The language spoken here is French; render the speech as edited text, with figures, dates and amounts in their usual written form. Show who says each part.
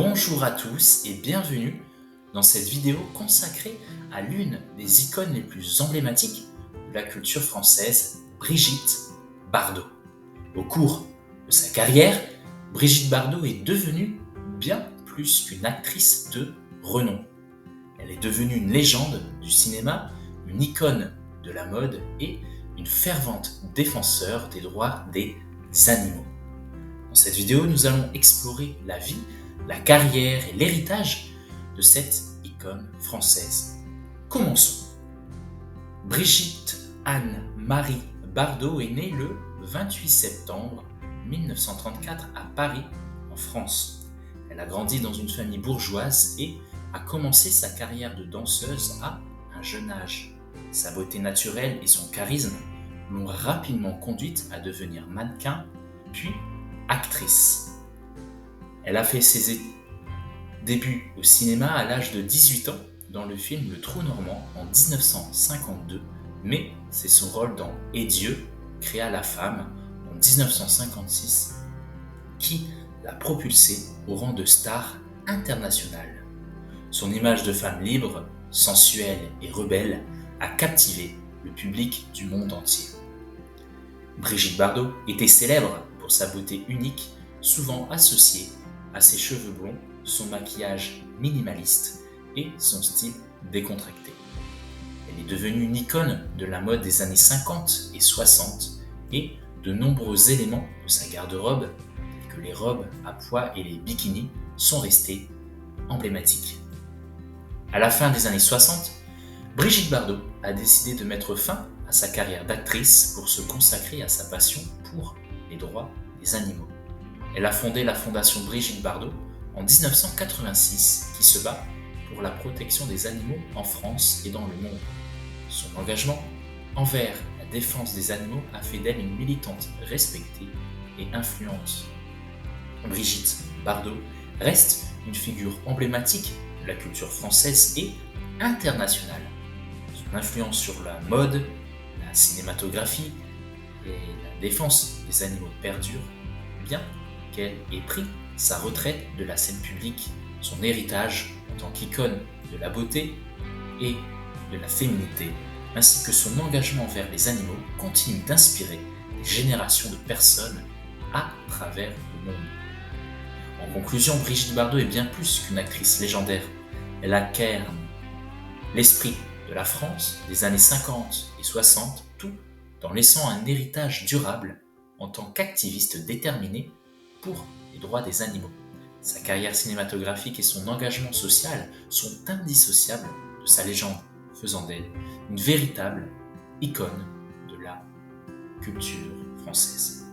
Speaker 1: Bonjour à tous et bienvenue dans cette vidéo consacrée à l'une des icônes les plus emblématiques de la culture française, Brigitte Bardot. Au cours de sa carrière, Brigitte Bardot est devenue bien plus qu'une actrice de renom. Elle est devenue une légende du cinéma, une icône de la mode et une fervente défenseur des droits des animaux. Dans cette vidéo, nous allons explorer la vie, la carrière et l'héritage de cette icône française. Commençons. Brigitte Anne-Marie Bardot est née le 28 septembre 1934 à Paris, en France. Elle a grandi dans une famille bourgeoise et a commencé sa carrière de danseuse à un jeune âge. Sa beauté naturelle et son charisme l'ont rapidement conduite à devenir mannequin, puis actrice. Elle a fait ses débuts au cinéma à l'âge de 18 ans dans le film Le Trou Normand en 1952, mais c'est son rôle dans Et Dieu créa la femme en 1956 qui l'a propulsée au rang de star internationale. Son image de femme libre, sensuelle et rebelle a captivé le public du monde entier. Brigitte Bardot était célèbre pour sa beauté unique, souvent associée à ses cheveux blonds, son maquillage minimaliste et son style décontracté. Elle est devenue une icône de la mode des années 50 et 60 et de nombreux éléments de sa garde-robe, tels que les robes à pois et les bikinis, sont restés emblématiques. À la fin des années 60, Brigitte Bardot a décidé de mettre fin à sa carrière d'actrice pour se consacrer à sa passion pour les droits des animaux. Elle a fondé la fondation Brigitte Bardot en 1986 qui se bat pour la protection des animaux en France et dans le monde. Son engagement envers la défense des animaux a fait d'elle une militante respectée et influente. Brigitte Bardot reste une figure emblématique de la culture française et internationale. Son influence sur la mode, la cinématographie et la défense des animaux perdure, bien qu'elle ait pris sa retraite de la scène publique. Son héritage en tant qu'icône de la beauté et de la féminité, ainsi que son engagement envers les animaux, continue d'inspirer des générations de personnes à travers le monde. En conclusion, Brigitte Bardot est bien plus qu'une actrice légendaire. Elle incarne l'esprit de la France des années 50 et 60, tout en laissant un héritage durable en tant qu'activiste déterminée pour les droits des animaux. Sa carrière cinématographique et son engagement social sont indissociables de sa légende, faisant d'elle une véritable icône de la culture française.